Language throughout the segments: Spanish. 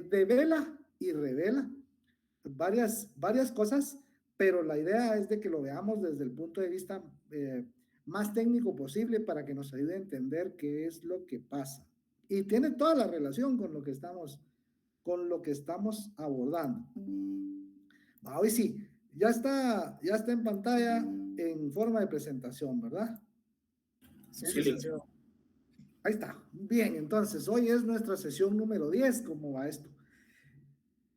devela y revela varias cosas, pero la idea es de que lo veamos desde el punto de vista más técnico posible para que nos ayude a entender qué es lo que pasa. Y tiene toda la relación con lo que estamos abordando. Hoy sí, ya está en pantalla en forma de presentación, ¿verdad? Sí, licenciado. Ahí está. Bien, entonces hoy es nuestra sesión número 10. ¿Cómo va esto?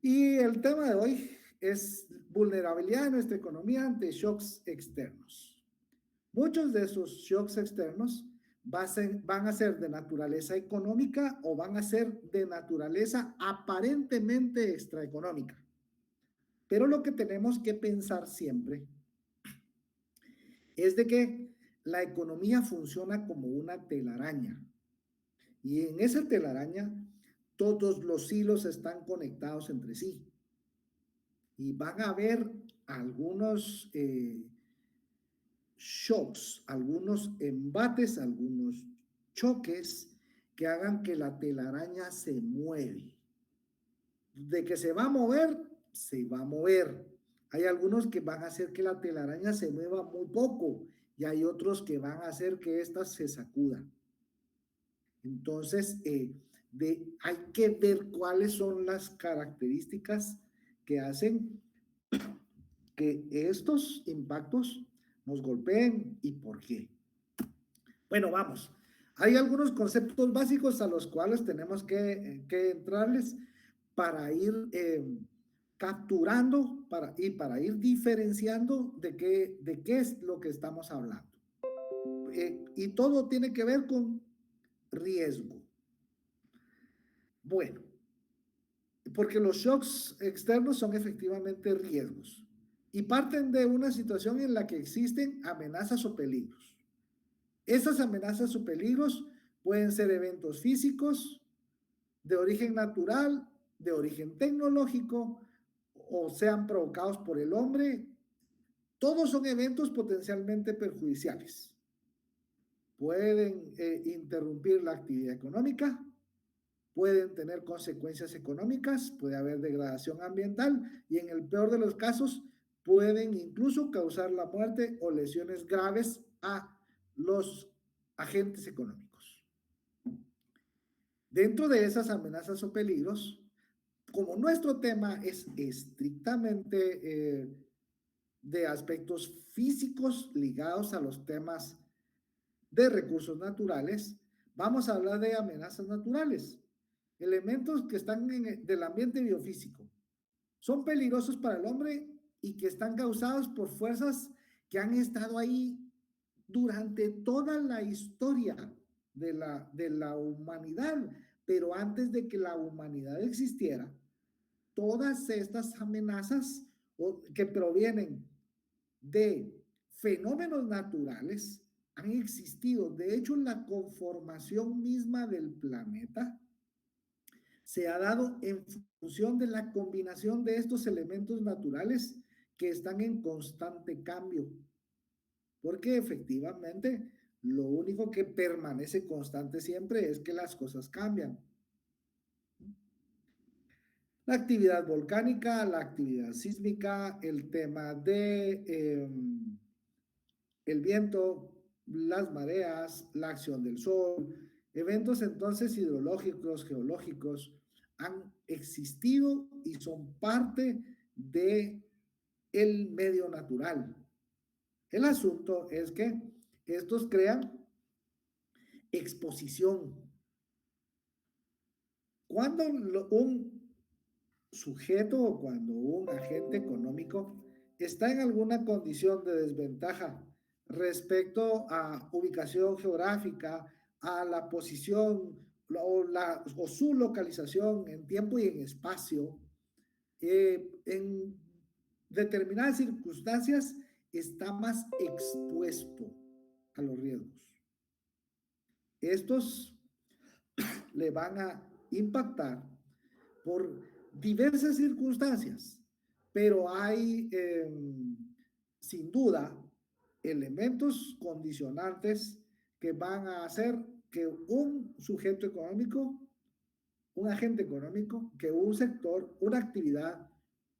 Y el tema de hoy es vulnerabilidad de nuestra economía ante shocks externos. Muchos de esos shocks externos van a ser de naturaleza económica o van a ser de naturaleza aparentemente extraeconómica. Pero lo que tenemos que pensar siempre es de que la economía funciona como una telaraña. Y en esa telaraña todos los hilos están conectados entre sí. Y van a haber algunos shocks, algunos embates, algunos choques que hagan que la telaraña se mueve. De que se va a mover, se va a mover. Hay algunos que van a hacer que la telaraña se mueva muy poco y hay otros que van a hacer que ésta se sacuda. Entonces, hay que ver cuáles son las características que hacen que estos impactos nos golpeen y por qué. Bueno, vamos. Hay algunos conceptos básicos a los cuales tenemos que entrarles para ir capturando para ir diferenciando de qué es lo que estamos hablando. Y todo tiene que ver con riesgo. Bueno, porque los shocks externos son efectivamente riesgos y parten de una situación en la que existen amenazas o peligros. Esas amenazas o peligros pueden ser eventos físicos, de origen natural, de origen tecnológico, o sean provocados por el hombre. Todos son eventos potencialmente perjudiciales. Pueden interrumpir la actividad económica, pueden tener consecuencias económicas, puede haber degradación ambiental y en el peor de los casos pueden incluso causar la muerte o lesiones graves a los agentes económicos. Dentro de esas amenazas o peligros, como nuestro tema es estrictamente de aspectos físicos ligados a los temas de recursos naturales, vamos a hablar de amenazas naturales, elementos que están del ambiente biofísico. Son peligrosos para el hombre y que están causados por fuerzas que han estado ahí durante toda la historia de la humanidad, pero antes de que la humanidad existiera, todas estas amenazas que provienen de fenómenos naturales han existido. De hecho, la conformación misma del planeta se ha dado en función de la combinación de estos elementos naturales que están en constante cambio. Porque efectivamente lo único que permanece constante siempre es que las cosas cambian. La actividad volcánica, la actividad sísmica, el tema de el viento, las mareas, la acción del sol, eventos entonces hidrológicos, geológicos, han existido y son parte de el medio natural. El asunto es que estos crean exposición. Cuando un sujeto o cuando un agente económico está en alguna condición de desventaja respecto a ubicación geográfica, a la posición o su localización en tiempo y en espacio, en determinadas circunstancias está más expuesto a los riesgos. Estos le van a impactar por diversas circunstancias, pero hay sin duda elementos condicionantes que van a hacer que un sujeto económico un agente económico, que un sector, una actividad,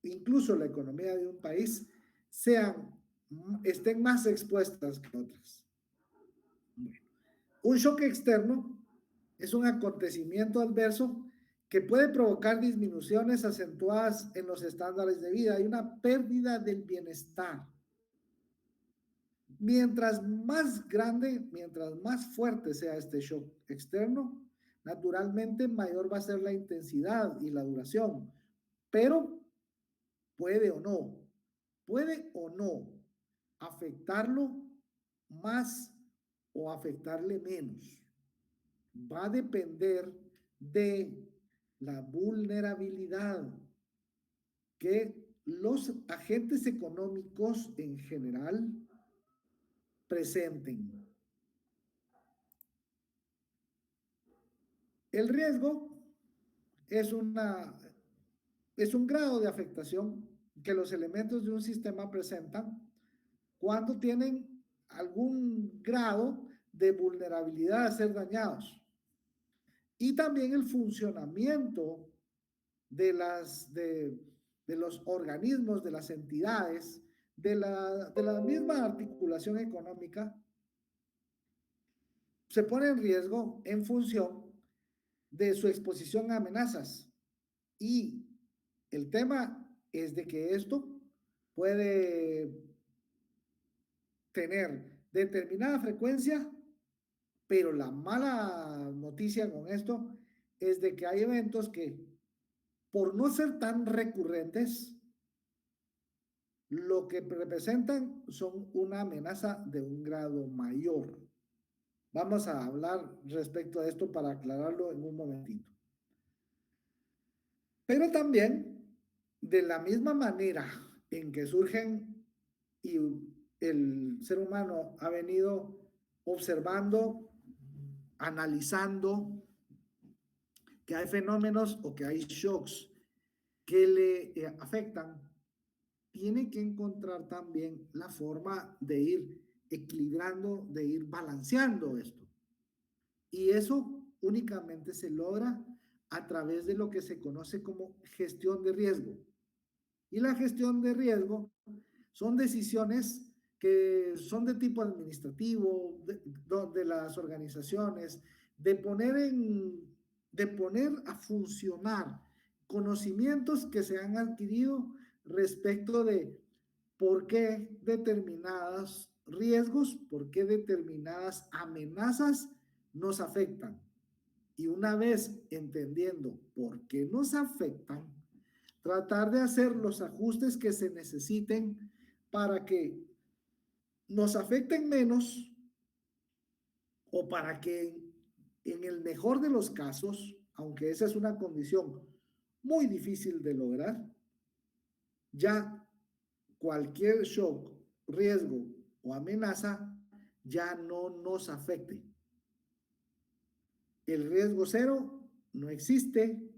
incluso la economía de un país, estén más expuestas que otras. Bueno, un shock externo es un acontecimiento adverso que puede provocar disminuciones acentuadas en los estándares de vida y una pérdida del bienestar. Mientras más grande, mientras más fuerte sea este shock externo, naturalmente mayor va a ser la intensidad y la duración, pero puede o no afectarlo más o afectarle menos. Va a depender de la vulnerabilidad que los agentes económicos en general presenten. El riesgo es un grado de afectación que los elementos de un sistema presentan cuando tienen algún grado de vulnerabilidad a ser dañados. Y también el funcionamiento de los organismos, de las entidades, de la misma articulación económica, se pone en riesgo en función de su exposición a amenazas. Y el tema es de que esto puede tener determinada frecuencia, pero la mala noticia con esto es de que hay eventos que, por no ser tan recurrentes, lo que representan son una amenaza de un grado mayor. Vamos a hablar respecto a esto para aclararlo en un momentito. Pero también, de la misma manera en que surgen y el ser humano ha venido observando, analizando que hay fenómenos o que hay shocks que le afectan, tiene que encontrar también la forma de ir equilibrando, de ir balanceando esto. Y eso únicamente se logra a través de lo que se conoce como gestión de riesgo. Y la gestión de riesgo son decisiones que son de tipo administrativo, de las organizaciones, de poner a funcionar conocimientos que se han adquirido respecto de por qué determinados riesgos, por qué determinadas amenazas nos afectan. Y una vez entendiendo por qué nos afectan, tratar de hacer los ajustes que se necesiten para que nos afecten menos o para que en el mejor de los casos, aunque esa es una condición muy difícil de lograr, ya cualquier shock, riesgo o amenaza ya no nos afecte. El riesgo cero no existe,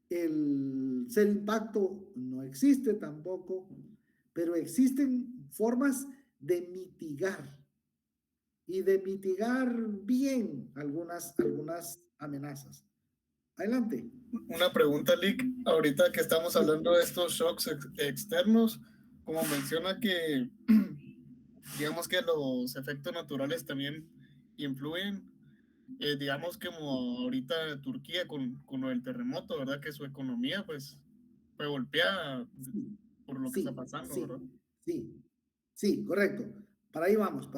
el cero impacto no existe tampoco, pero existen formas de mitigar y de mitigar bien algunas amenazas. Adelante. Una pregunta, Lick. Ahorita que estamos hablando de estos shocks externos, como menciona que digamos que los efectos naturales también influyen, digamos que como ahorita Turquía con lo del terremoto, ¿verdad? Que su economía pues fue golpeada por lo que está pasando, ¿verdad? Sí, correcto. Para ahí vamos.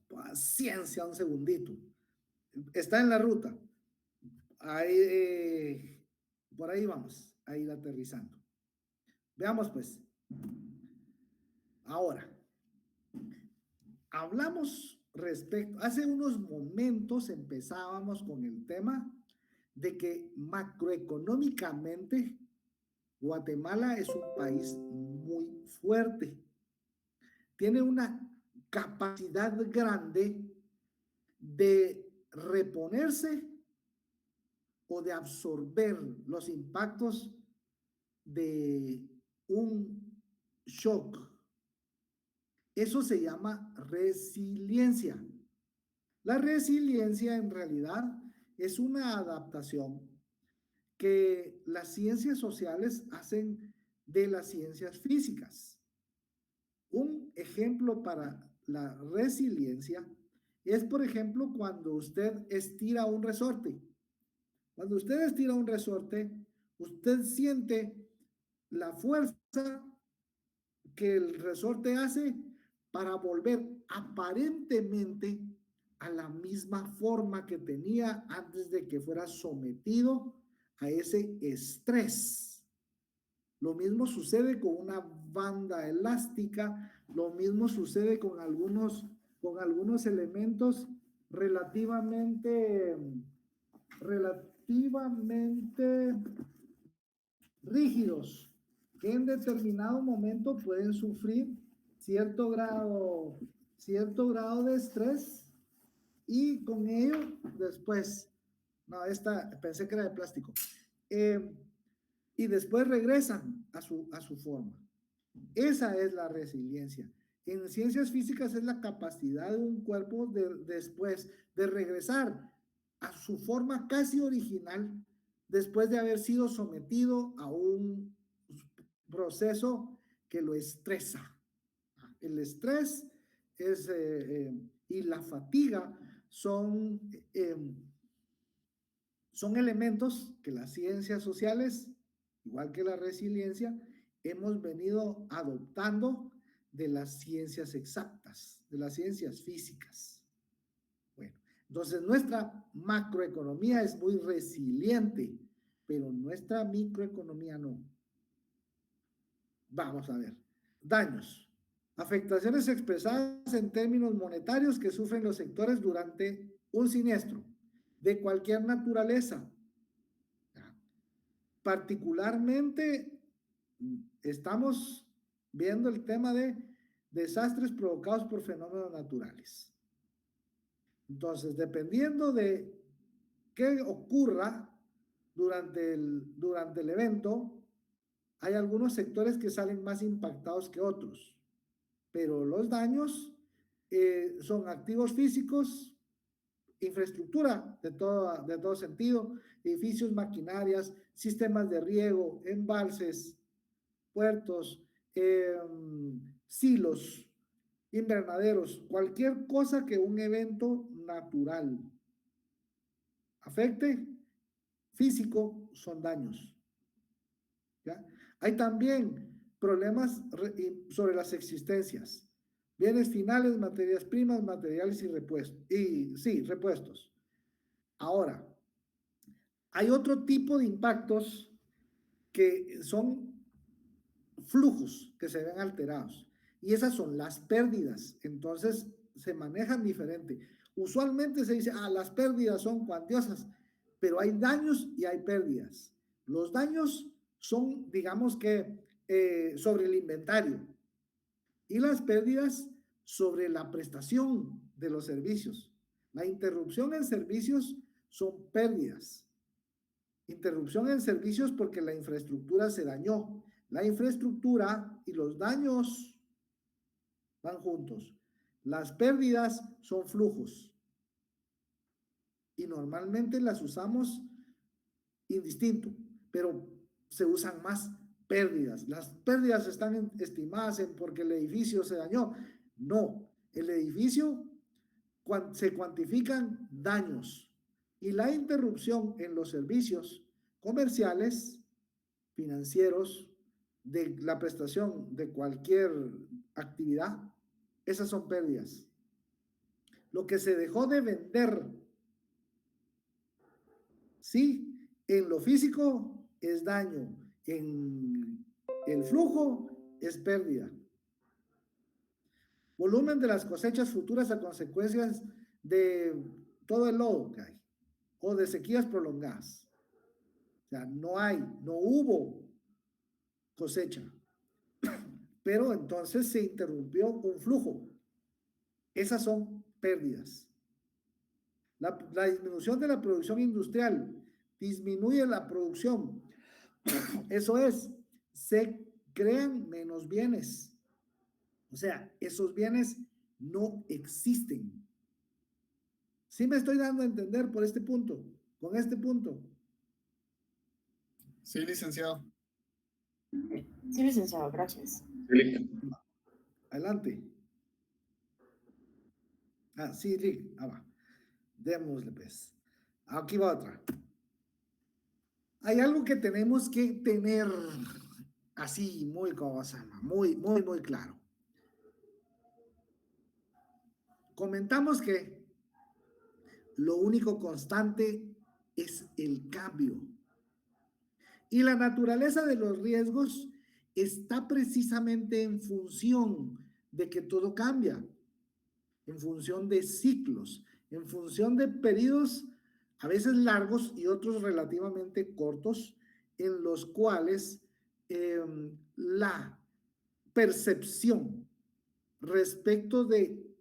Paciencia un segundito. Está en la ruta. Ahí, por ahí vamos, a ir aterrizando. Veamos pues. Ahora, hablamos hace unos momentos empezábamos con el tema de que macroeconómicamente Guatemala es un país muy fuerte. Tiene una capacidad grande de reponerse o de absorber los impactos de un shock. Eso se llama resiliencia. La resiliencia en realidad es una adaptación que las ciencias sociales hacen de las ciencias físicas. Un ejemplo para la resiliencia es, por ejemplo, cuando usted estira un resorte. Cuando usted estira un resorte, usted siente la fuerza que el resorte hace para volver aparentemente a la misma forma que tenía antes de que fuera sometido a ese estrés. Lo mismo sucede con una banda elástica, lo mismo sucede con algunos elementos relativamente rígidos, que en determinado momento pueden sufrir cierto grado de estrés, y con ello después, no, esta pensé que era de plástico, y después regresan a su forma. Esa es la resiliencia. En ciencias físicas es la capacidad de un cuerpo después de regresar a su forma casi original después de haber sido sometido a un proceso que lo estresa. El estrés y la fatiga son elementos que las ciencias sociales, igual que la resiliencia, hemos venido adoptando de las ciencias exactas, de las ciencias físicas. Bueno, entonces nuestra macroeconomía es muy resiliente, pero nuestra microeconomía no. Vamos a ver. Daños. Afectaciones expresadas en términos monetarios que sufren los sectores durante un siniestro de cualquier naturaleza. Particularmente estamos viendo el tema de desastres provocados por fenómenos naturales. Entonces, dependiendo de qué ocurra durante el evento, hay algunos sectores que salen más impactados que otros, pero los daños son activos físicos, infraestructura de todo sentido, edificios, maquinarias, sistemas de riego, embalses, puertos, silos, invernaderos, cualquier cosa que un evento natural afecte físico son daños. ¿Ya? Hay también problemas sobre las existencias, bienes finales, materias primas, materiales y repuestos. Ahora, hay otro tipo de impactos que son flujos que se ven alterados, y esas son las pérdidas. Entonces se manejan diferente. Usualmente se dice, las pérdidas son cuantiosas, pero hay daños y hay pérdidas. Los daños son, digamos que, sobre el inventario, y las pérdidas sobre la prestación de los servicios. La interrupción en servicios son pérdidas. Interrupción en servicios porque la infraestructura se dañó. La infraestructura y los daños van juntos. Las pérdidas son flujos y normalmente las usamos indistinto, pero se usan más pérdidas. Las pérdidas están estimadas en porque el edificio se dañó. No, el edificio se cuantifican daños, y la interrupción en los servicios comerciales, financieros, de la prestación de cualquier actividad, esas son pérdidas. Lo que se dejó de vender, sí, en lo físico es daño, en el flujo es pérdida. Volumen de las cosechas futuras a consecuencias de todo el lodo que hay, o de sequías prolongadas. O sea, no hubo cosecha, pero entonces se interrumpió un flujo. Esas son pérdidas. La disminución de la producción industrial disminuye la producción. Eso es, se crean menos bienes. O sea, esos bienes no existen. ¿Sí me estoy dando a entender por este punto? Con este punto. Sí, licenciado. Sí, licenciado, gracias. Adelante. Sí, Rick. Va. Démosle, pues. Aquí va otra. Hay algo que tenemos que tener así, muy, como se llama, muy claro. Comentamos que lo único constante es el cambio. Y la naturaleza de los riesgos está precisamente en función de que todo cambia, en función de ciclos, en función de periodos a veces largos y otros relativamente cortos, en los cuales la percepción respecto de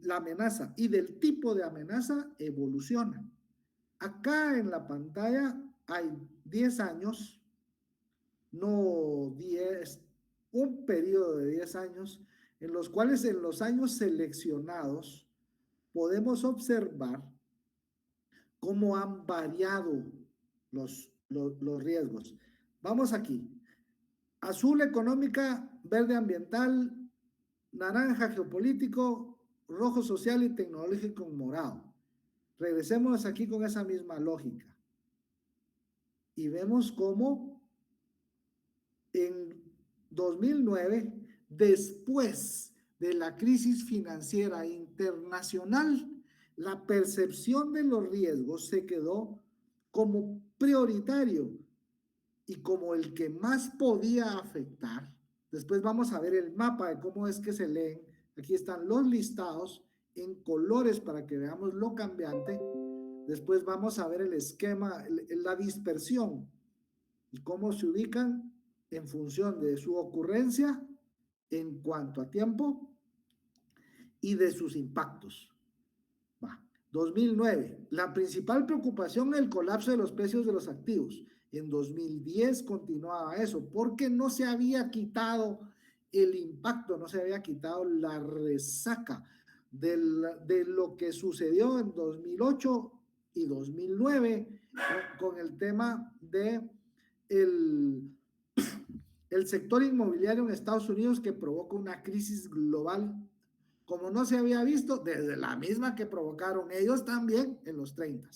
la amenaza y del tipo de amenaza evoluciona. Acá en la pantalla hay 10 años, no 10, un periodo de 10 años, en los cuales en los años seleccionados podemos observar cómo han variado los riesgos. Vamos aquí. Azul económica, verde ambiental, naranja geopolítico, rojo social y tecnológico morado. Regresemos aquí con esa misma lógica. Y vemos cómo en 2009, después de la crisis financiera internacional, la percepción de los riesgos se quedó como prioritario y como el que más podía afectar. Después vamos a ver el mapa de cómo es que se leen. Aquí están los listados en colores para que veamos lo cambiante. Después vamos a ver el esquema, la dispersión y cómo se ubican en función de su ocurrencia en cuanto a tiempo y de sus impactos. 2009, la principal preocupación es el colapso de los precios de los activos. En 2010 continuaba eso, porque no se había quitado el impacto, no se había quitado la resaca de lo que sucedió en 2008 y 2009 con el tema de el sector inmobiliario en Estados Unidos, que provoca una crisis global como no se había visto desde la misma que provocaron ellos también en los 30.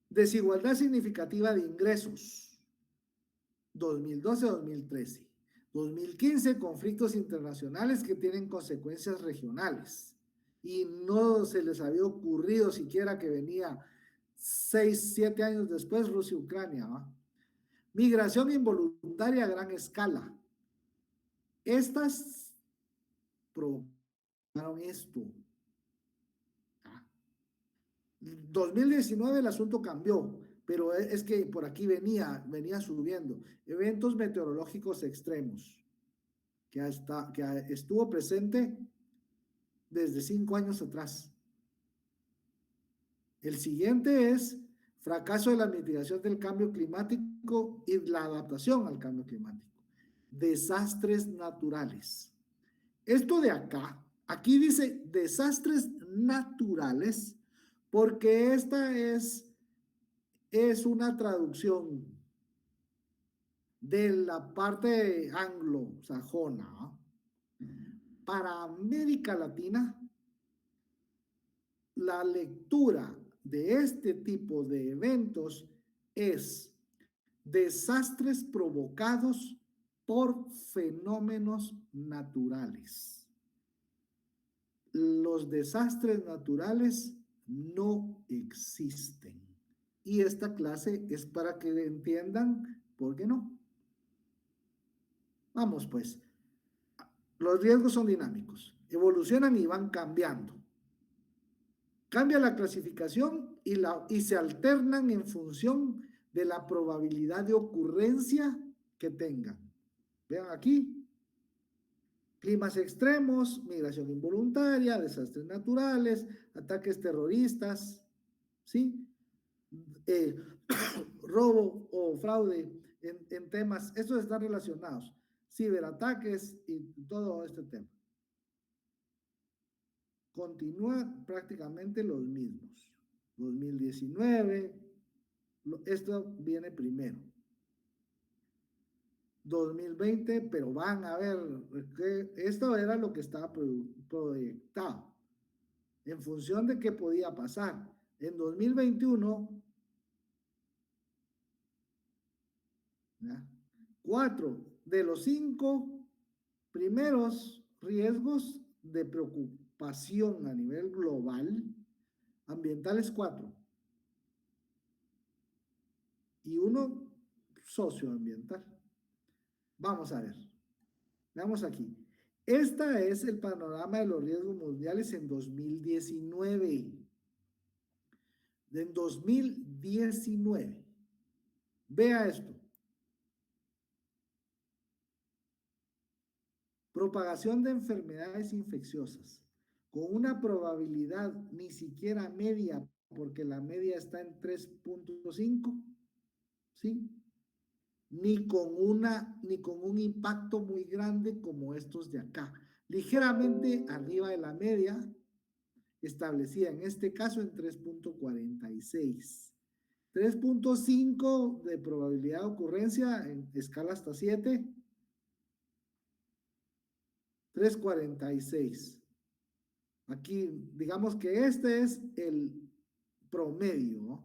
Desigualdad significativa de ingresos, 2012-2013. 2015, conflictos internacionales que tienen consecuencias regionales. Y no se les había ocurrido siquiera que venía 6, 7 años después Rusia-Ucrania. Migración involuntaria a gran escala. Estas provocaron esto. 2019 el asunto cambió, pero es que por aquí venía subiendo. Eventos meteorológicos extremos, que estuvo presente desde 5 años atrás. El siguiente es fracaso de la mitigación del cambio climático y la adaptación al cambio climático. Desastres naturales. Esto de acá, aquí dice desastres naturales, porque esta es una traducción de la parte anglosajona. Para América Latina, la lectura de este tipo de eventos es desastres provocados por fenómenos naturales. Los desastres naturales no existen. Y esta clase es para que entiendan por qué no. Vamos pues. Los riesgos son dinámicos, evolucionan y van cambiando. Cambia la clasificación y se alternan en función de la probabilidad de ocurrencia que tengan. Vean aquí. Climas extremos, migración involuntaria, desastres naturales, ataques terroristas, ¿sí? Robo o fraude en temas, estos están relacionados, ciberataques y todo este tema. Continúan prácticamente los mismos. 2019, Esto viene primero. 2020, pero van a ver que esto era lo que estaba proyectado en función de qué podía pasar. En 2021, ¿ya? 4 de los 5 primeros riesgos de preocupación a nivel global ambiental es 4 y 1 socioambiental. Vamos a ver, veamos aquí. Este es el panorama de los riesgos mundiales en 2019. En 2019. Vea esto. Propagación de enfermedades infecciosas con una probabilidad ni siquiera media, porque la media está en 3.5, ¿sí? Ni con un impacto muy grande como estos de acá. Ligeramente arriba de la media, establecida en este caso en 3.46. 3.5 de probabilidad de ocurrencia en escala hasta 7. 3.46. Aquí, digamos que este es el promedio, ¿no?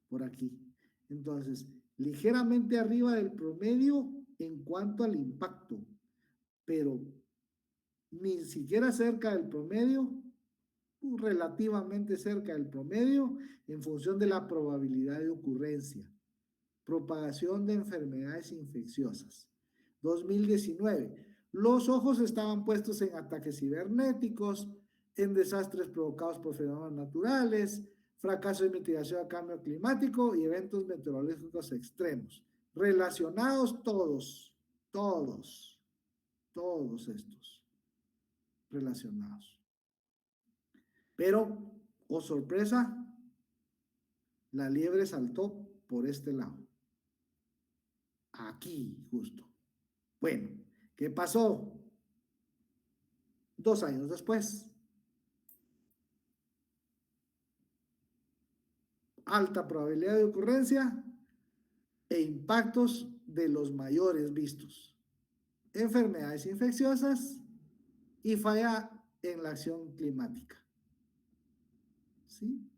Por aquí. Entonces, ligeramente arriba del promedio en cuanto al impacto, pero ni siquiera cerca del promedio, relativamente cerca del promedio en función de la probabilidad de ocurrencia. Propagación de enfermedades infecciosas. 2019. Los ojos estaban puestos en ataques cibernéticos, en desastres provocados por fenómenos naturales, fracaso de mitigación a cambio climático y eventos meteorológicos extremos. Relacionados todos estos relacionados. Pero, oh sorpresa, la liebre saltó por este lado. Aquí, justo. Bueno, ¿qué pasó? 2 años después. Alta probabilidad de ocurrencia e impactos de los mayores vistos. Enfermedades infecciosas y falla en la acción climática. ¿Sí?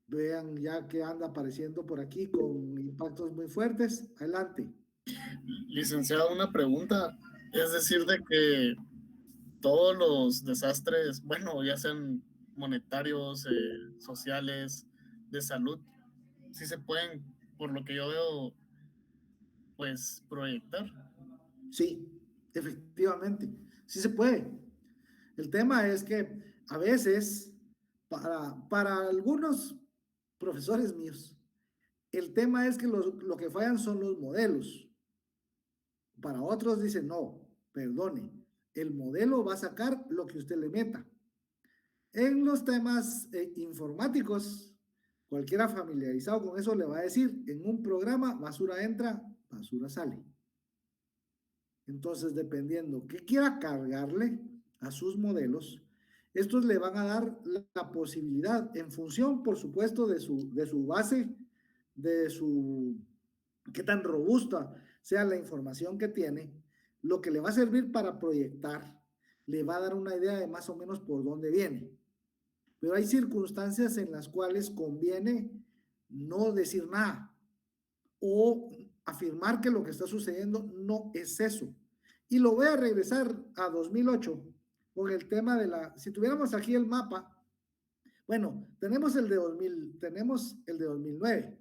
Vean ya que anda apareciendo por aquí con impactos muy fuertes. Adelante. Licenciado, una pregunta. Es decir, de que todos los desastres, bueno, ya sean monetarios, sociales, de salud, sí se pueden, por lo que yo veo, pues proyectar. Sí, efectivamente, sí se puede. El tema es que a veces, para algunos profesores míos, el tema es que lo que fallan son los modelos. Para otros dicen, no, perdone, el modelo va a sacar lo que usted le meta. En los temas informáticos, cualquiera familiarizado con eso le va a decir, en un programa, basura entra, basura sale. Entonces, dependiendo qué quiera cargarle a sus modelos, estos le van a dar la posibilidad, en función, por supuesto, de su base, de su qué tan robusta sea la información que tiene, lo que le va a servir para proyectar, le va a dar una idea de más o menos por dónde viene. Pero hay circunstancias en las cuales conviene no decir nada o afirmar que lo que está sucediendo no es eso. Y lo voy a regresar a 2008 con el tema de si tuviéramos aquí el mapa, bueno, tenemos el de 2009,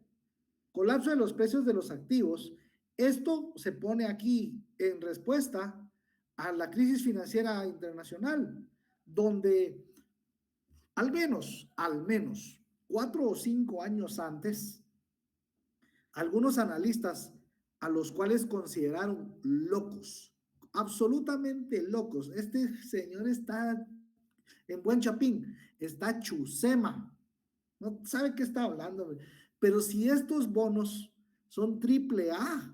colapso de los precios de los activos. Esto se pone aquí en respuesta a la crisis financiera internacional, donde al menos 4 o 5 años antes, algunos analistas a los cuales consideraron locos, absolutamente locos. Este señor está en buen chapín, está chusema, no sabe qué está hablando. Pero si estos bonos son AAA,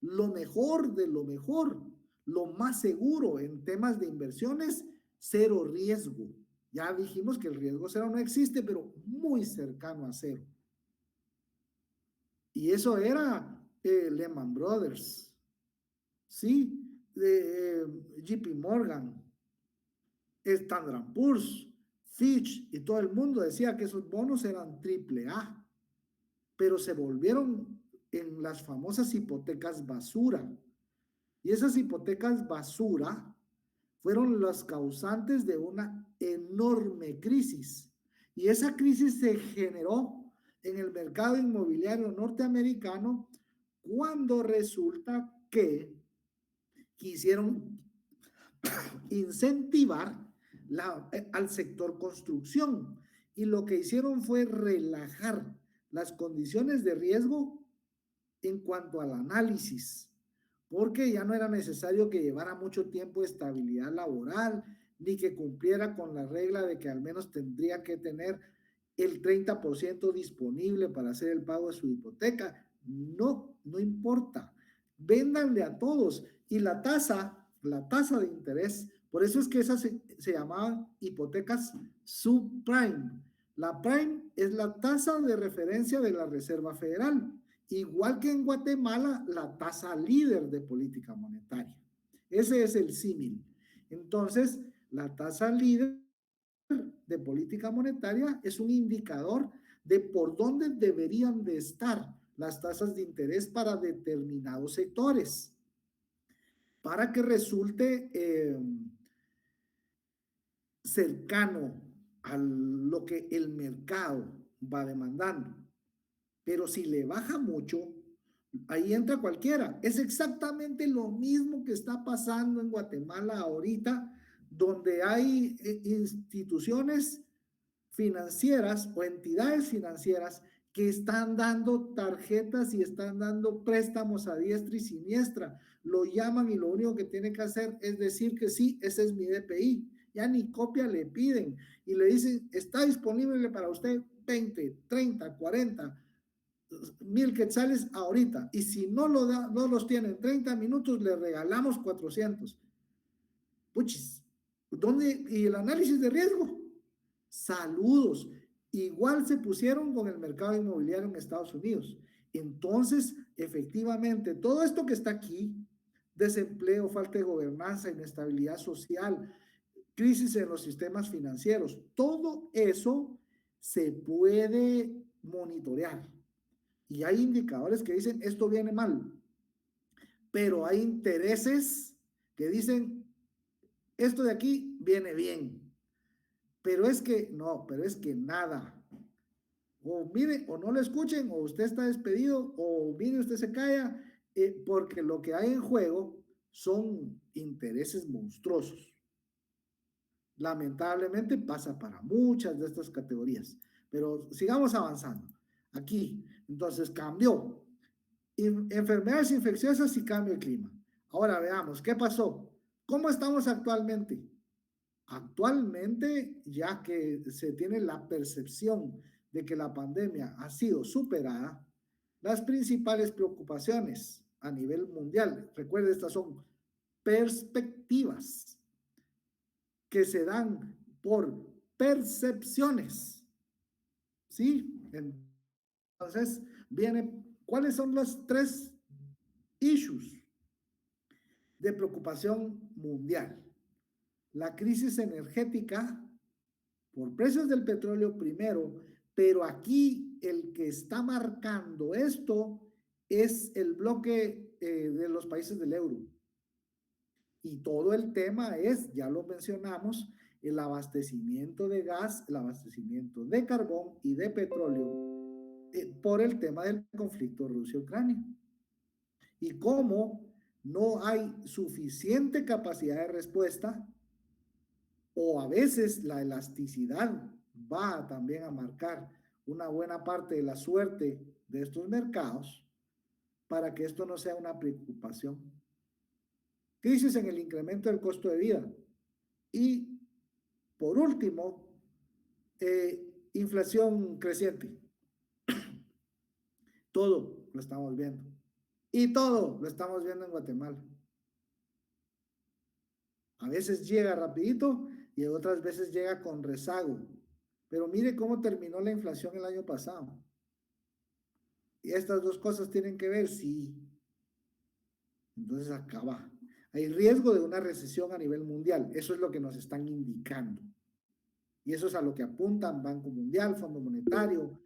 lo mejor de lo mejor, lo más seguro en temas de inversiones, cero riesgo. Ya dijimos que el riesgo cero no existe, pero muy cercano a cero. Y eso era Lehman Brothers, ¿sí? JP Morgan, Standard Poor's, Fitch, y todo el mundo decía que esos bonos eran triple A, pero se volvieron en las famosas hipotecas basura. Y esas hipotecas basura fueron los causantes de una enorme crisis. Y esa crisis se generó en el mercado inmobiliario norteamericano cuando resulta que quisieron incentivar al sector construcción. Y lo que hicieron fue relajar las condiciones de riesgo en cuanto al análisis, porque ya no era necesario que llevara mucho tiempo de estabilidad laboral, ni que cumpliera con la regla de que al menos tendría que tener el 30% disponible para hacer el pago de su hipoteca. No, no importa. Véndanle a todos. Y la tasa de interés, por eso es que esas se llamaban hipotecas subprime. La prime es la tasa de referencia de la Reserva Federal, igual que en Guatemala, la tasa líder de política monetaria. Ese es el símil. Entonces, la tasa líder de política monetaria es un indicador de por dónde deberían de estar las tasas de interés para determinados sectores, para que resulte cercano a lo que el mercado va demandando. Pero si le baja mucho, ahí entra cualquiera. Es exactamente lo mismo que está pasando en Guatemala ahorita, donde hay instituciones financieras o entidades financieras que están dando tarjetas y están dando préstamos a diestra y siniestra. Lo llaman y lo único que tiene que hacer es decir que sí, ese es mi DPI. Ya ni copia le piden y le dicen, está disponible para usted 20, 30, 40 mil quetzales ahorita. Y si no los tiene en 30 minutos, le regalamos 400. Puchis, ¿dónde? ¿Y el análisis de riesgo? Saludos. Igual se pusieron con el mercado inmobiliario en Estados Unidos. Entonces, efectivamente, todo esto que está aquí, desempleo, falta de gobernanza, inestabilidad social, crisis en los sistemas financieros, todo eso se puede monitorear. Y hay indicadores que dicen esto viene mal, pero hay intereses que dicen esto de aquí viene bien. Pero es que nada. O mire, o no lo escuchen, o usted está despedido, o mire, usted se calla, porque lo que hay en juego son intereses monstruosos. Lamentablemente pasa para muchas de estas categorías, pero sigamos avanzando. Aquí, entonces cambió. Enfermedades infecciosas y cambio de clima. Ahora veamos, ¿qué pasó? ¿Cómo estamos actualmente? Actualmente, ya que se tiene la percepción de que la pandemia ha sido superada, las principales preocupaciones a nivel mundial, recuerde, estas son perspectivas que se dan por percepciones, ¿sí? Entonces, ¿cuáles son los 3 issues de preocupación mundial? La crisis energética por precios del petróleo primero, pero aquí el que está marcando esto es el bloque de los países del euro. Y todo el tema es, ya lo mencionamos, el abastecimiento de gas, el abastecimiento de carbón y de petróleo por el tema del conflicto Rusia-Ucrania. Y cómo no hay suficiente capacidad de respuesta, o a veces la elasticidad va también a marcar una buena parte de la suerte de estos mercados para que esto no sea una preocupación. Crisis en el incremento del costo de vida. Y por último, inflación creciente. Todo lo estamos viendo. Y todo lo estamos viendo en Guatemala. A veces llega rapidito y otras veces llega con rezago. Pero mire cómo terminó la inflación el año pasado. estas dos cosas tienen que ver, sí. Entonces acaba. Hay riesgo de una recesión a nivel mundial. Eso es lo que nos están indicando. Y eso es a lo que apuntan Banco Mundial, Fondo Monetario,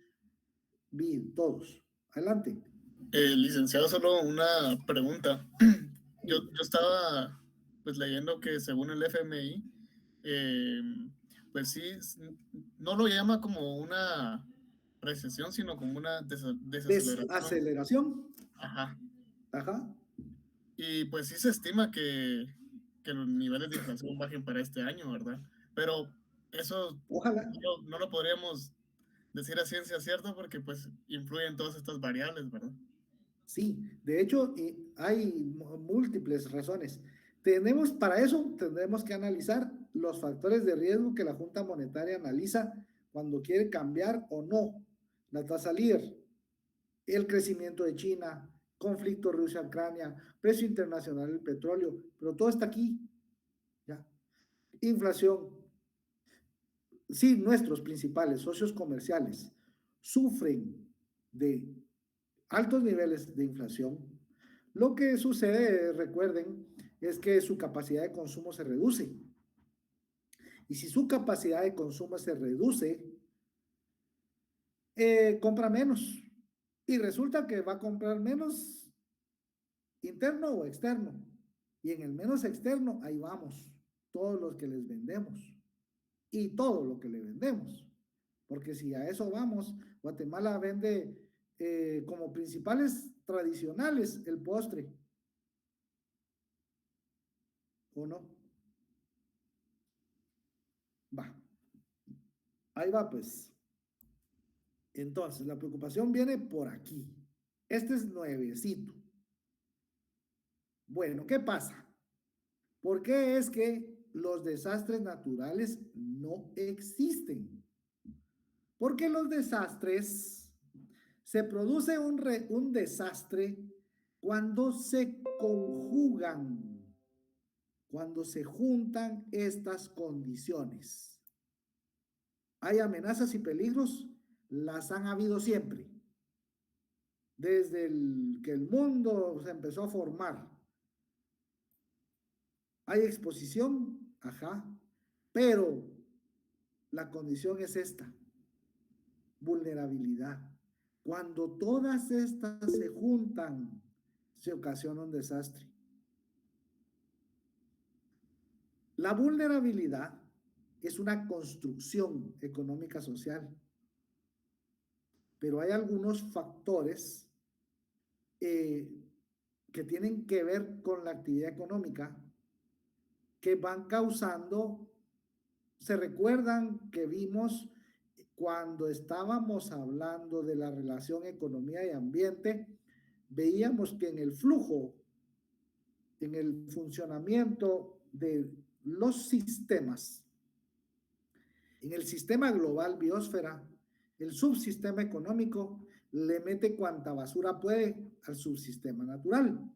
BID, todos. Adelante. Licenciado, solo una pregunta. Yo estaba pues leyendo que según el FMI, pues sí, no lo llama como una recesión, sino como una desaceleración. Desaceleración. Ajá. Ajá. Y pues sí se estima que los niveles de inflación bajen para este año, ¿verdad? Pero eso Ojalá. no lo podríamos decir a ciencia cierta porque pues influyen todas estas variables, ¿verdad? Sí, de hecho, hay múltiples razones. Para eso tendremos que analizar los factores de riesgo que la Junta Monetaria analiza cuando quiere cambiar o no la tasa líder. El crecimiento de China, conflicto Rusia-Ucrania, precio internacional del petróleo, pero todo está aquí. ¿Ya? Inflación. Sí, nuestros principales socios comerciales sufren de altos niveles de inflación. Lo que sucede, recuerden, es que su capacidad de consumo se reduce. Y si su capacidad de consumo se reduce, compra menos. Y resulta que va a comprar menos interno o externo. Y en el menos externo, ahí vamos, todos los que les vendemos. Y todo lo que le vendemos. Porque si a eso vamos, Guatemala vende como principales tradicionales el postre. ¿O no? Va. Ahí va, pues. Entonces, la preocupación viene por aquí. Este es nuevecito. Bueno, ¿qué pasa? ¿Por qué es que los desastres naturales no existen? Porque los desastres, se produce un desastre cuando se conjugan, cuando se juntan estas condiciones. Hay amenazas y peligros, las han habido siempre. Desde que el mundo se empezó a formar. Hay exposición, ajá, pero la condición es esta, vulnerabilidad. Cuando todas estas se juntan, se ocasiona un desastre. La vulnerabilidad es una construcción económica social, pero hay algunos factores que tienen que ver con la actividad económica que van causando, se recuerdan que vimos cuando estábamos hablando de la relación economía y ambiente, veíamos que en el flujo, en el funcionamiento de los sistemas, en el sistema global biosfera, el subsistema económico le mete cuanta basura puede al subsistema natural.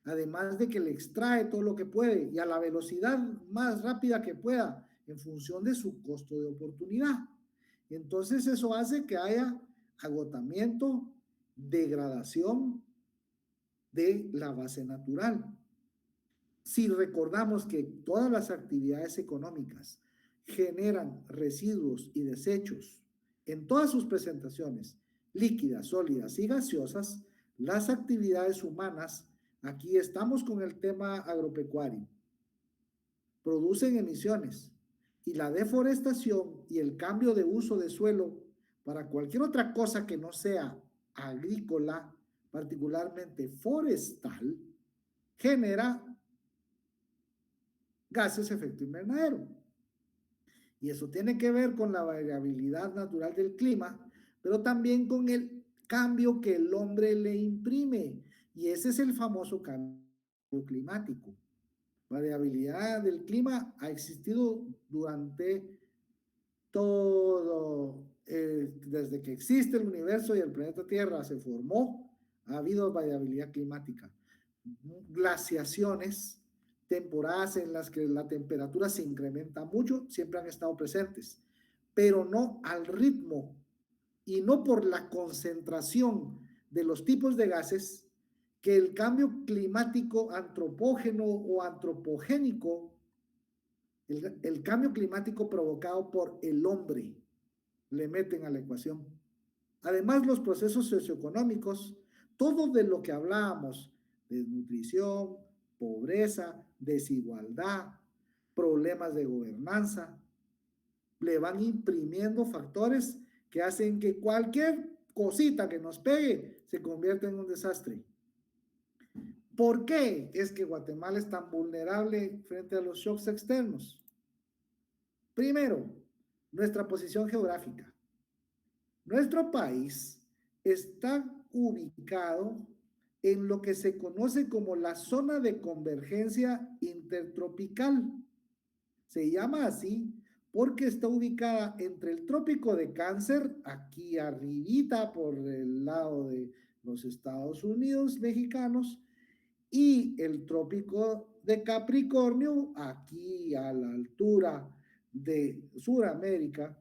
Además de que le extrae todo lo que puede y a la velocidad más rápida que pueda en función de su costo de oportunidad. Entonces eso hace que haya agotamiento, degradación de la base natural. Si recordamos que todas las actividades económicas generan residuos y desechos en todas sus presentaciones, líquidas, sólidas y gaseosas, las actividades humanas, aquí estamos con el tema agropecuario, producen emisiones y la deforestación y el cambio de uso de suelo para cualquier otra cosa que no sea agrícola, particularmente forestal, genera gases de efecto invernadero. Y eso tiene que ver con la variabilidad natural del clima, pero también con el cambio que el hombre le imprime. Y ese es el famoso cambio climático. Variabilidad del clima ha existido durante todo, desde que existe el universo y el planeta Tierra se formó, ha habido variabilidad climática. Glaciaciones, temporadas en las que la temperatura se incrementa mucho, siempre han estado presentes, pero no al ritmo y no por la concentración de los tipos de gases que el cambio climático antropógeno o antropogénico, el cambio climático provocado por el hombre, le meten a la ecuación. Además, los procesos socioeconómicos, todo de lo que hablábamos, desnutrición, pobreza, desigualdad, problemas de gobernanza, le van imprimiendo factores que hacen que cualquier cosita que nos pegue se convierta en un desastre. ¿Por qué es que Guatemala es tan vulnerable frente a los shocks externos? Primero, nuestra posición geográfica. Nuestro país está ubicado en lo que se conoce como la zona de convergencia intertropical. Se llama así porque está ubicada entre el trópico de Cáncer, aquí arribita por el lado de los Estados Unidos mexicanos, y el trópico de Capricornio, aquí a la altura de Sudamérica,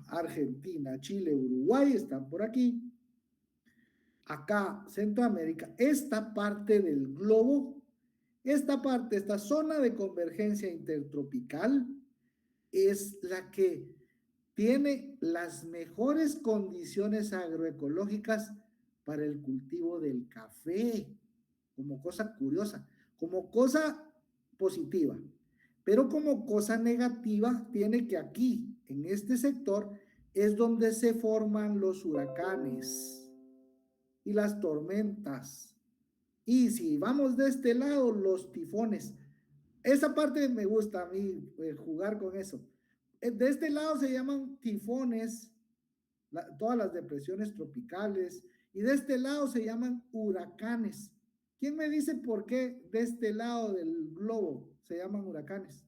Argentina, Chile, Uruguay están por aquí. Acá, Centroamérica, esta parte del globo, esta parte, esta zona de convergencia intertropical es la que tiene las mejores condiciones agroecológicas para el cultivo del café, como cosa curiosa, como cosa positiva. Pero como cosa negativa, tiene que aquí, en este sector, es donde se forman los huracanes y las tormentas. Y si vamos de este lado, los tifones. Esa parte me gusta a mí, jugar con eso. De este lado se llaman tifones, todas las depresiones tropicales, y de este lado se llaman huracanes. ¿Quién me dice por qué de este lado del globo se llaman huracanes?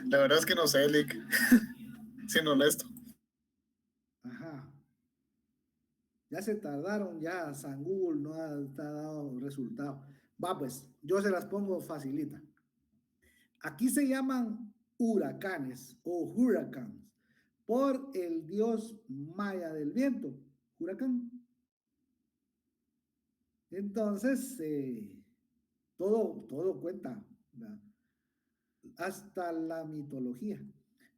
La verdad es que no sé, Lick. Siendo honesto. Ajá. Ya se tardaron, ya San Google no ha dado resultado. Va pues, yo se las pongo facilita. Aquí se llaman huracanes o hurricanes por el dios maya del viento, huracán. Entonces, todo cuenta, ¿verdad? Hasta la mitología.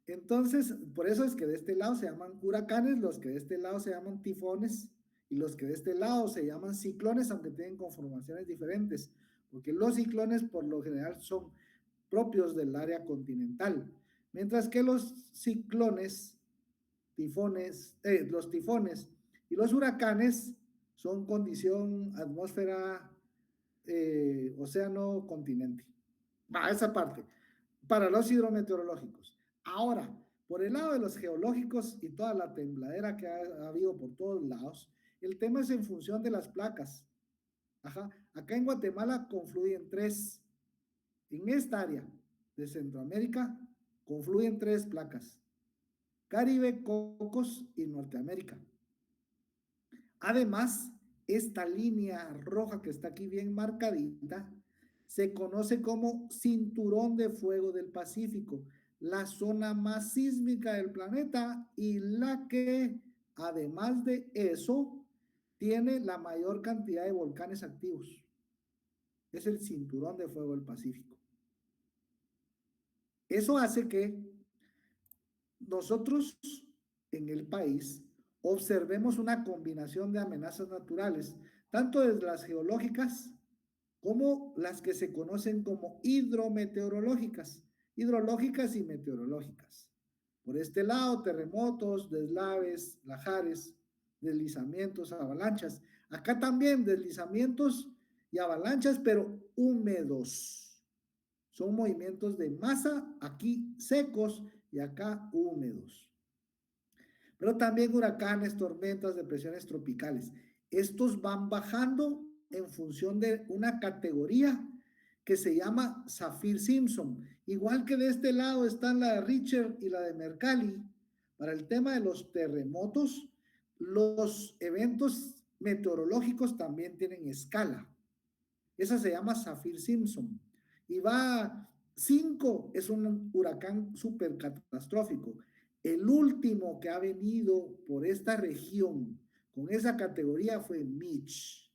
Entonces, por eso es que de este lado se llaman huracanes, los que de este lado se llaman tifones y los que de este lado se llaman ciclones, aunque tienen conformaciones diferentes, porque los ciclones por lo general son propios del área continental, mientras que los ciclones, los tifones y los huracanes son condición atmósfera, océano, continente. Va, esa parte para los hidrometeorológicos. Ahora, por el lado de los geológicos y toda la tembladera que ha habido por todos lados, el tema es en función de las placas. Ajá. Acá en Guatemala confluyen tres. En esta área de Centroamérica confluyen tres placas: Caribe, Cocos y Norteamérica. Además, esta línea roja que está aquí bien marcadita se conoce como Cinturón de Fuego del Pacífico, la zona más sísmica del planeta y la que, además de eso, tiene la mayor cantidad de volcanes activos. Es el Cinturón de Fuego del Pacífico. Eso hace que nosotros en el país observemos una combinación de amenazas naturales, tanto desde las geológicas como las que se conocen como hidrometeorológicas, hidrológicas y meteorológicas. Por este lado, terremotos, deslaves, lajares, deslizamientos, avalanchas. Acá también deslizamientos y avalanchas, pero húmedos. Son movimientos de masa, aquí secos y acá húmedos. Pero también huracanes, tormentas, depresiones tropicales. Estos van bajando en función de una categoría que se llama Saffir-Simpson. Igual que de este lado están la de Richter y la de Mercalli. Para el tema de los terremotos, los eventos meteorológicos también tienen escala. Esa se llama Saffir-Simpson. Y va 5 es un huracán súper catastrófico. El último que ha venido por esta región con esa categoría fue Mitch.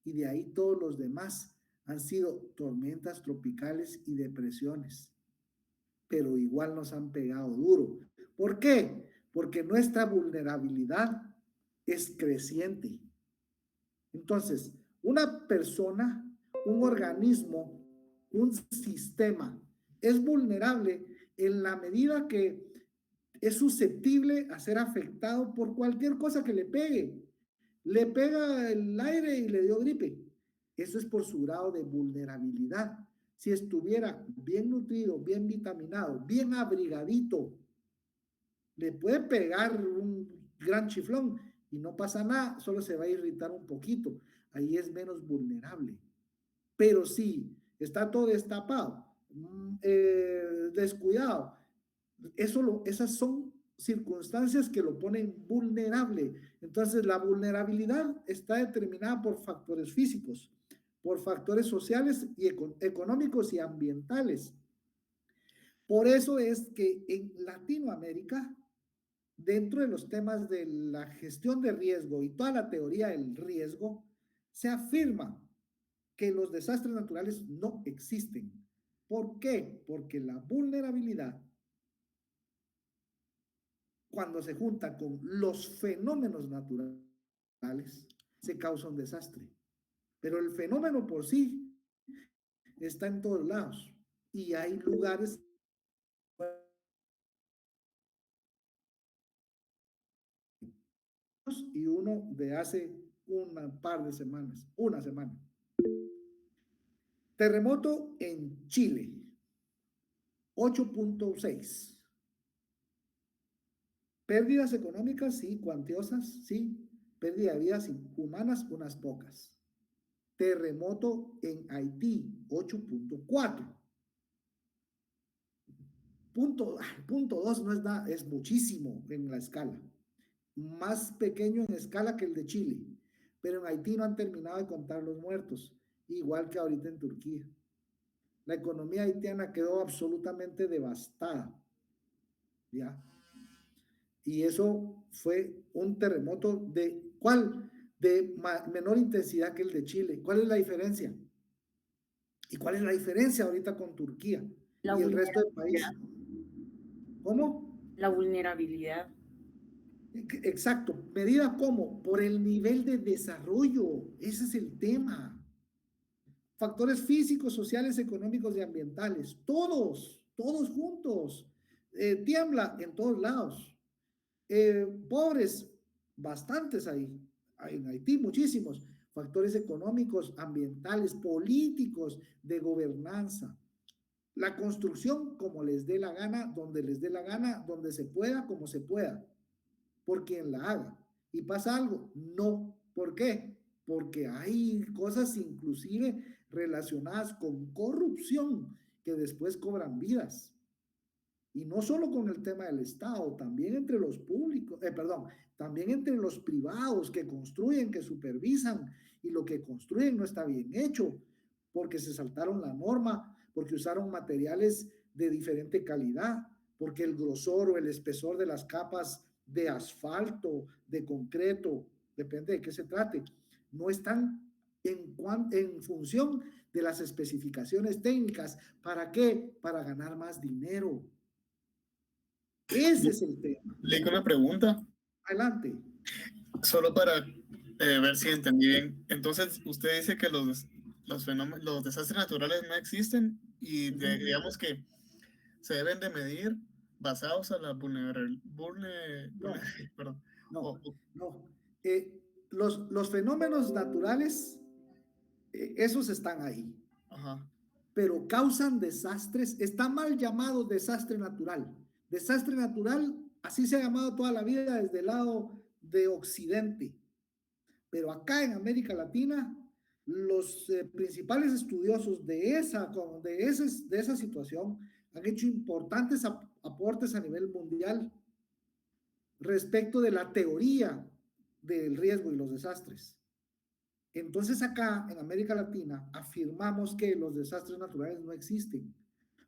Y de ahí todos los demás han sido tormentas tropicales y depresiones. Pero igual nos han pegado duro. ¿Por qué? Porque nuestra vulnerabilidad es creciente. Entonces, una persona, un organismo, un sistema es vulnerable en la medida que es susceptible a ser afectado por cualquier cosa que le pegue. Le pega el aire y le dio gripe. Eso es por su grado de vulnerabilidad. Si estuviera bien nutrido, bien vitaminado, bien abrigadito, le puede pegar un gran chiflón y no pasa nada, solo se va a irritar un poquito. Ahí es menos vulnerable. Pero si está todo destapado, descuidado, esas son circunstancias que lo ponen vulnerable. Entonces, la vulnerabilidad está determinada por factores físicos, por factores sociales y económicos y ambientales. Por eso es que en Latinoamérica, dentro de los temas de la gestión de riesgo y toda la teoría del riesgo, se afirma que los desastres naturales no existen. ¿Por qué? Porque la vulnerabilidad, cuando se junta con los fenómenos naturales, se causa un desastre. Pero el fenómeno por sí está en todos lados y hay lugares y uno de hace un par de semanas, una semana. Terremoto en Chile, 8.6. Pérdidas económicas, sí, cuantiosas, sí. Pérdida de vidas humanas, unas pocas. Terremoto en Haití, 8.4. Punto 2 no es nada, es muchísimo en la escala. Más pequeño en escala que el de Chile. Pero en Haití no han terminado de contar los muertos, igual que ahorita en Turquía. La economía haitiana quedó absolutamente devastada. ¿Ya? Y eso fue un terremoto de, ¿cuál? De menor intensidad que el de Chile. ¿Cuál es la diferencia? ¿Y cuál es la diferencia ahorita con Turquía y el resto del país? ¿Cómo? La vulnerabilidad. Exacto. ¿Medida cómo? Por el nivel de desarrollo. Ese es el tema. Factores físicos, sociales, económicos y ambientales. Todos juntos. Tiembla en todos lados. Pobres, bastantes ahí. Hay en Haití muchísimos. Factores económicos, ambientales, políticos, de gobernanza. La construcción como les dé la gana, donde les dé la gana, donde se pueda, como se pueda, por quien la haga. ¿Y pasa algo? No. ¿Por qué? Porque hay cosas inclusive relacionadas con corrupción que después cobran vidas. Y no solo con el tema del Estado, también entre los públicos, también entre los privados que construyen, que supervisan, y lo que construyen no está bien hecho, porque se saltaron la norma, porque usaron materiales de diferente calidad, porque el grosor o el espesor de las capas de asfalto, de concreto, depende de qué se trate, no están en función de las especificaciones técnicas. ¿Para qué? Para ganar más dinero. Ese es el tema. Le hago una pregunta. Adelante. Solo para ver si entendí bien. Entonces, usted dice que los fenómenos, los desastres naturales no existen y digamos que se deben de medir basados a la No, perdón. no, no. Los fenómenos naturales, esos están ahí. Ajá. Pero causan desastres. Está mal llamado desastre natural. Desastre natural, así se ha llamado toda la vida desde el lado de Occidente. Pero acá en América Latina, los principales estudiosos de esa situación han hecho importantes aportes a nivel mundial respecto de la teoría del riesgo y los desastres. Entonces acá en América Latina afirmamos que los desastres naturales no existen,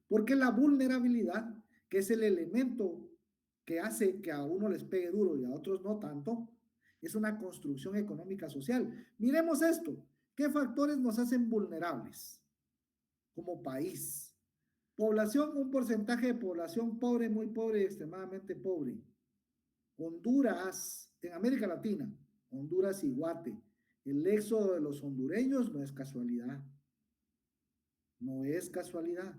Porque la vulnerabilidad, que es el elemento que hace que a uno les pegue duro y a otros no tanto, es una construcción económica social. Miremos esto. ¿Qué factores nos hacen vulnerables como país? Población, un porcentaje de población pobre, muy pobre y extremadamente pobre. Honduras, en América Latina, Honduras y Guate. El éxodo de los hondureños no es casualidad. No es casualidad.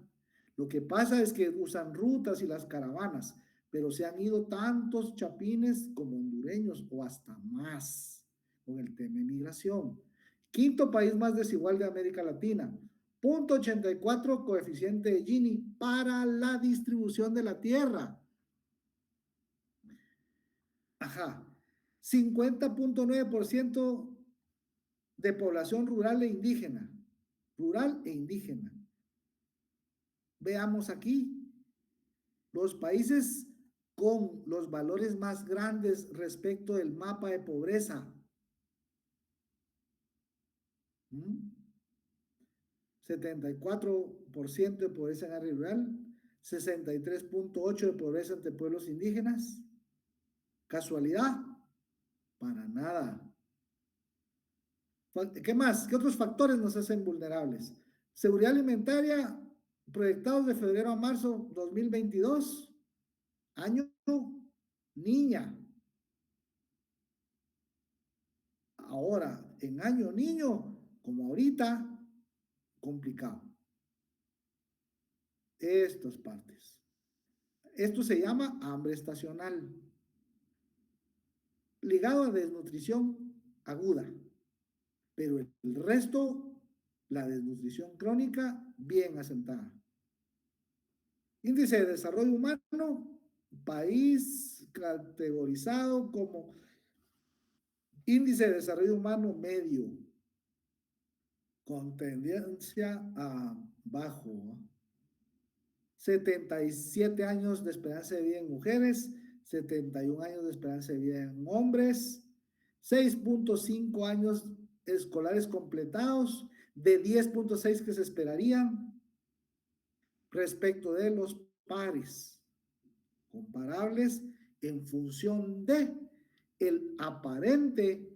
Lo que pasa es que usan rutas y las caravanas, pero se han ido tantos chapines como hondureños o hasta más con el tema de migración. Quinto país más desigual de América Latina. 0.84 coeficiente de Gini para la distribución de la tierra. Ajá. 50.9% de población rural e indígena. Rural e indígena. Veamos aquí los países con los valores más grandes respecto del mapa de pobreza. 74% de pobreza en área rural, 63.8% de pobreza entre pueblos indígenas. ¿Casualidad? Para nada. ¿Qué más? ¿Qué otros factores nos hacen vulnerables? Seguridad alimentaria, proyectados de febrero a marzo 2022, año niña. Ahora, en año niño, como ahorita, complicado. Estas partes. Esto se llama hambre estacional, ligado a desnutrición aguda, pero el resto, la desnutrición crónica, bien asentada. Índice de desarrollo humano, país categorizado como índice de desarrollo humano medio, con tendencia a bajo. 77 años de esperanza de vida en mujeres, 71 años de esperanza de vida en hombres, 6.5 años escolares completados, de 10.6 que se esperarían respecto de los pares comparables en función de el aparente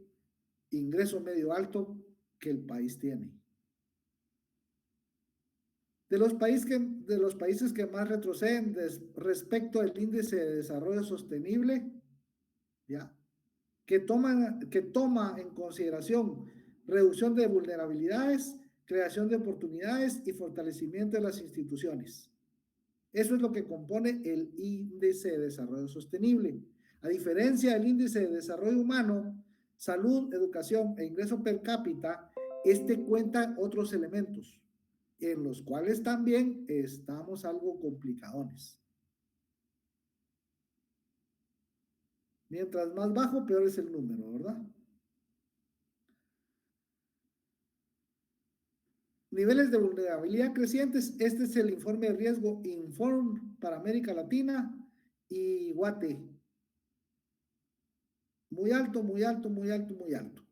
ingreso medio alto que el país tiene. De los países que más retroceden respecto al índice de desarrollo sostenible, ¿ya? Que toma en consideración reducción de vulnerabilidades, creación de oportunidades y fortalecimiento de las instituciones. Eso es lo que compone el índice de desarrollo sostenible. A diferencia del índice de desarrollo humano, salud, educación e ingreso per cápita, este cuenta otros elementos, en los cuales también estamos algo complicadones. Mientras más bajo, peor es el número, ¿verdad? Niveles de vulnerabilidad crecientes. Este es el informe de riesgo Inform para América Latina y Guate. Muy alto, muy alto, muy alto, muy alto.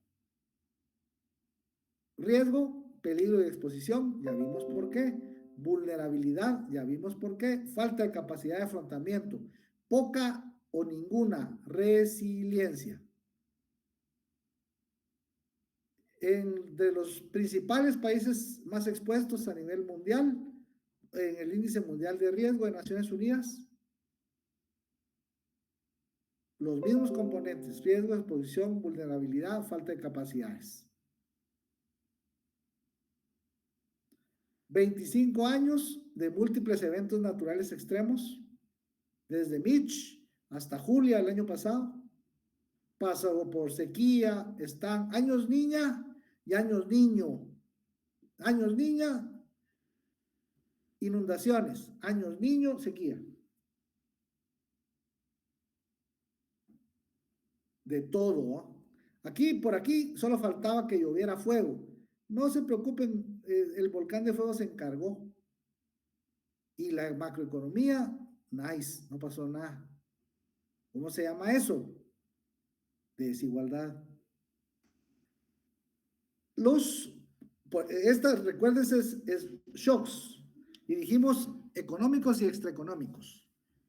Riesgo, peligro de exposición, ya vimos por qué. Vulnerabilidad, ya vimos por qué. Falta de capacidad de afrontamiento. Poca o ninguna resiliencia. De los principales países más expuestos a nivel mundial, en el índice mundial de riesgo de Naciones Unidas, los mismos componentes: riesgo, exposición, vulnerabilidad, falta de capacidades. 25 años de múltiples eventos naturales extremos, desde Mitch hasta Julia el año pasado. Pasó por sequía, están años niña y años niño. Años niña, inundaciones. Años niño, sequía. De todo, ¿eh? Aquí, por aquí, solo faltaba que lloviera fuego. No se preocupen, el volcán de fuego se encargó. Y la macroeconomía, nice, no pasó nada. ¿Cómo se llama eso? Desigualdad. Recuérdense, es shocks. Y dijimos, económicos y extraeconómicos.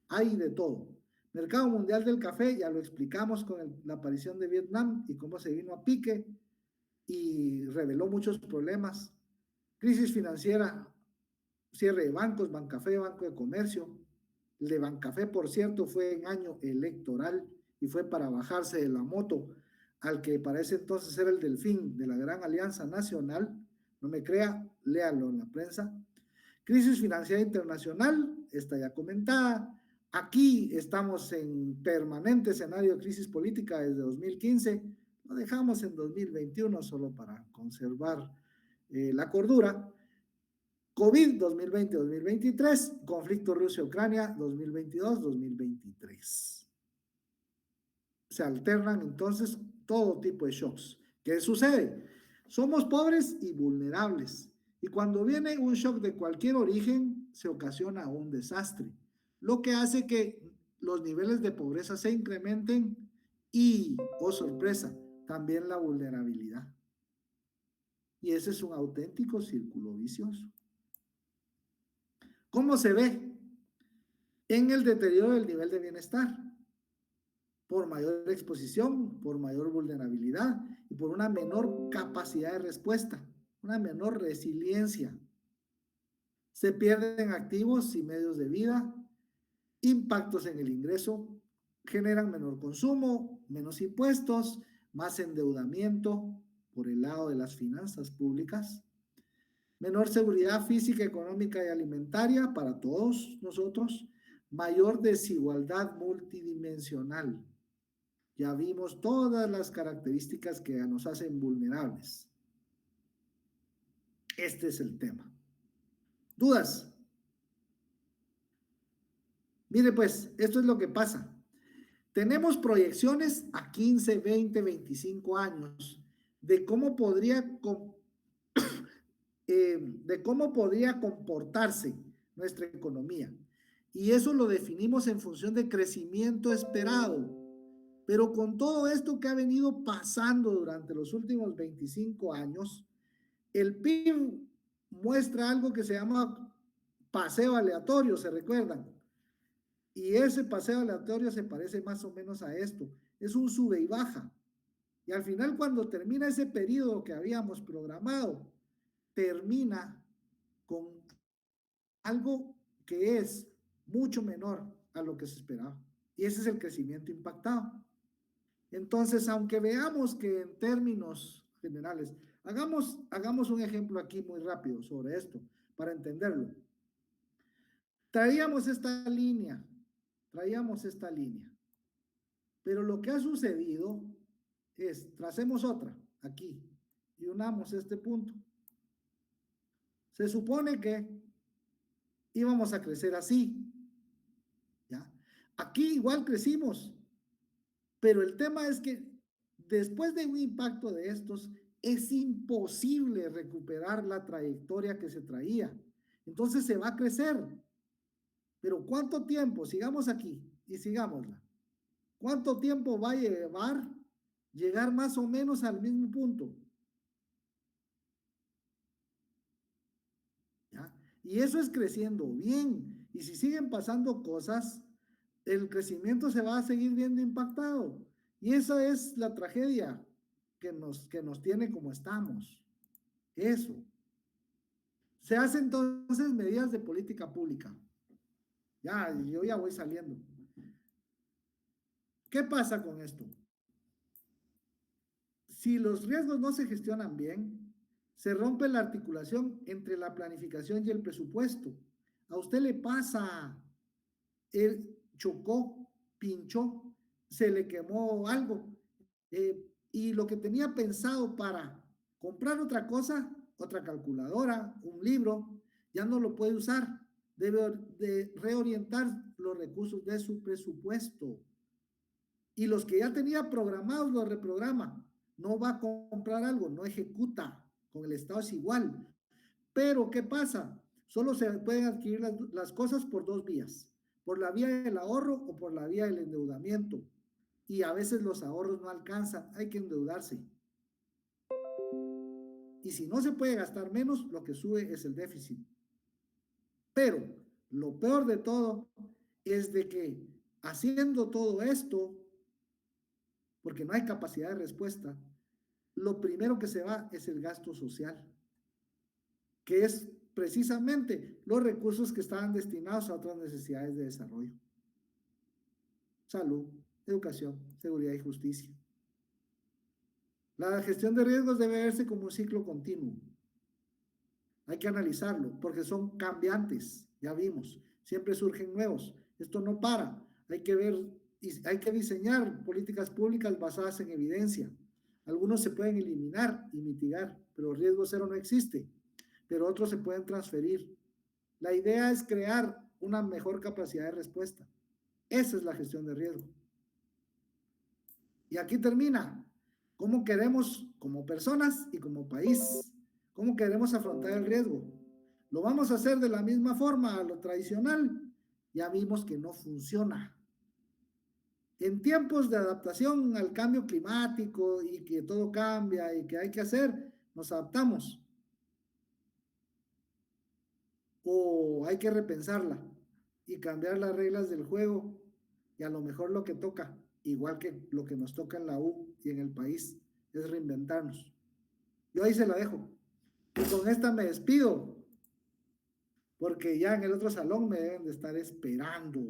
Hay de todo. Mercado mundial del café, ya lo explicamos con la aparición de Vietnam y cómo se vino a pique y reveló muchos problemas. Crisis financiera, cierre de bancos, Bancafé, Banco de Comercio. El de Bancafé, por cierto, fue en año electoral y fue para bajarse de la moto al que para ese entonces era el delfín de la Gran Alianza Nacional. No me crea, léalo en la prensa. Crisis financiera internacional, está ya comentada. Aquí estamos en permanente escenario de crisis política desde 2015. Lo dejamos en 2021 solo para conservar la cordura. COVID 2020-2023, conflicto Rusia-Ucrania 2022-2023. Se alternan entonces todo tipo de shocks. ¿Qué sucede? Somos pobres y vulnerables. Y cuando viene un shock de cualquier origen, se ocasiona un desastre, lo que hace que los niveles de pobreza se incrementen y, oh sorpresa, también la vulnerabilidad. Y ese es un auténtico círculo vicioso. ¿Cómo se ve? En el deterioro del nivel de bienestar, por mayor exposición, por mayor vulnerabilidad y por una menor capacidad de respuesta, una menor resiliencia. Se pierden activos y medios de vida, impactos en el ingreso, generan menor consumo, menos impuestos, más endeudamiento por el lado de las finanzas públicas, menor seguridad física, económica y alimentaria para todos nosotros, mayor desigualdad multidimensional. Ya vimos todas las características que nos hacen vulnerables. Este es el tema. ¿Dudas? Mire pues, esto es lo que pasa. Tenemos proyecciones a 15, 20, 25 años de cómo podría comportarse nuestra economía. Y eso lo definimos en función de crecimiento esperado. Pero con todo esto que ha venido pasando durante los últimos 25 años, el PIB muestra algo que se llama paseo aleatorio, ¿se recuerdan? Y ese paseo aleatorio se parece más o menos a esto. Es un sube y baja. Y al final, cuando termina ese periodo que habíamos programado, termina con algo que es mucho menor a lo que se esperaba. Y ese es el crecimiento impactado. Entonces, aunque veamos que en términos generales, hagamos un ejemplo aquí muy rápido sobre esto, para entenderlo. Traíamos esta línea, pero lo que ha sucedido es, tracemos otra aquí y unamos este punto. Se supone que íbamos a crecer así, ¿ya? Aquí igual crecimos, pero el tema es que después de un impacto de estos, es imposible recuperar la trayectoria que se traía. Entonces se va a crecer. Pero ¿cuánto tiempo? Sigamos aquí y sigámosla. ¿Cuánto tiempo va a llegar más o menos al mismo punto? ¿Ya? Y eso es creciendo bien. Y si siguen pasando cosas, el crecimiento se va a seguir viendo impactado. Y esa es la tragedia que nos tiene como estamos. Eso. Se hacen entonces medidas de política pública. Ya, yo ya voy saliendo. ¿Qué pasa con esto? Si los riesgos no se gestionan bien, se rompe la articulación entre la planificación y el presupuesto. A usted le pasa, él chocó, pinchó, se le quemó algo, y lo que tenía pensado para comprar otra cosa, otra calculadora, un libro, ya no lo puede usar. Debe de reorientar los recursos de su presupuesto. Y los que ya tenía programados los reprograma. No va a comprar algo, no ejecuta. Con el Estado es igual. Pero, ¿qué pasa? Solo se pueden adquirir las cosas por dos vías. Por la vía del ahorro o por la vía del endeudamiento. Y a veces los ahorros no alcanzan, hay que endeudarse. Y si no se puede gastar menos, lo que sube es el déficit. Pero Lo peor de todo es de que haciendo todo esto, porque no hay capacidad de respuesta, lo primero que se va es el gasto social, que es precisamente los recursos que estaban destinados a otras necesidades de desarrollo. Salud, educación, seguridad y justicia. La gestión de riesgos debe verse como un ciclo continuo. Hay que analizarlo porque son cambiantes, ya vimos, siempre surgen nuevos. Esto no para, hay que ver, hay que diseñar políticas públicas basadas en evidencia. Algunos se pueden eliminar y mitigar, pero riesgo cero no existe, pero otros se pueden transferir. La idea es crear una mejor capacidad de respuesta. Esa es la gestión de riesgo. Y aquí termina. ¿Cómo queremos como personas y como país? ¿Cómo queremos afrontar el riesgo? ¿Lo vamos a hacer de la misma forma a lo tradicional? Ya vimos que no funciona. En tiempos de adaptación al cambio climático y que todo cambia y que hay que hacer, nos adaptamos. O hay que repensarla y cambiar las reglas del juego y a lo mejor lo que toca, igual que lo que nos toca en la U y en el país, es reinventarnos. Yo ahí se la dejo. Y con esta me despido, porque ya en el otro salón me deben de estar esperando.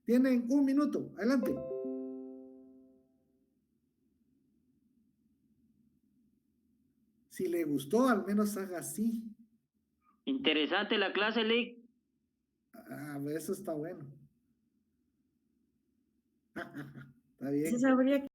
Tienen 1 minuto, adelante. Si le gustó, al menos haga así. Interesante la clase, Lick. Ah, eso está bueno. Está bien. Sí sabría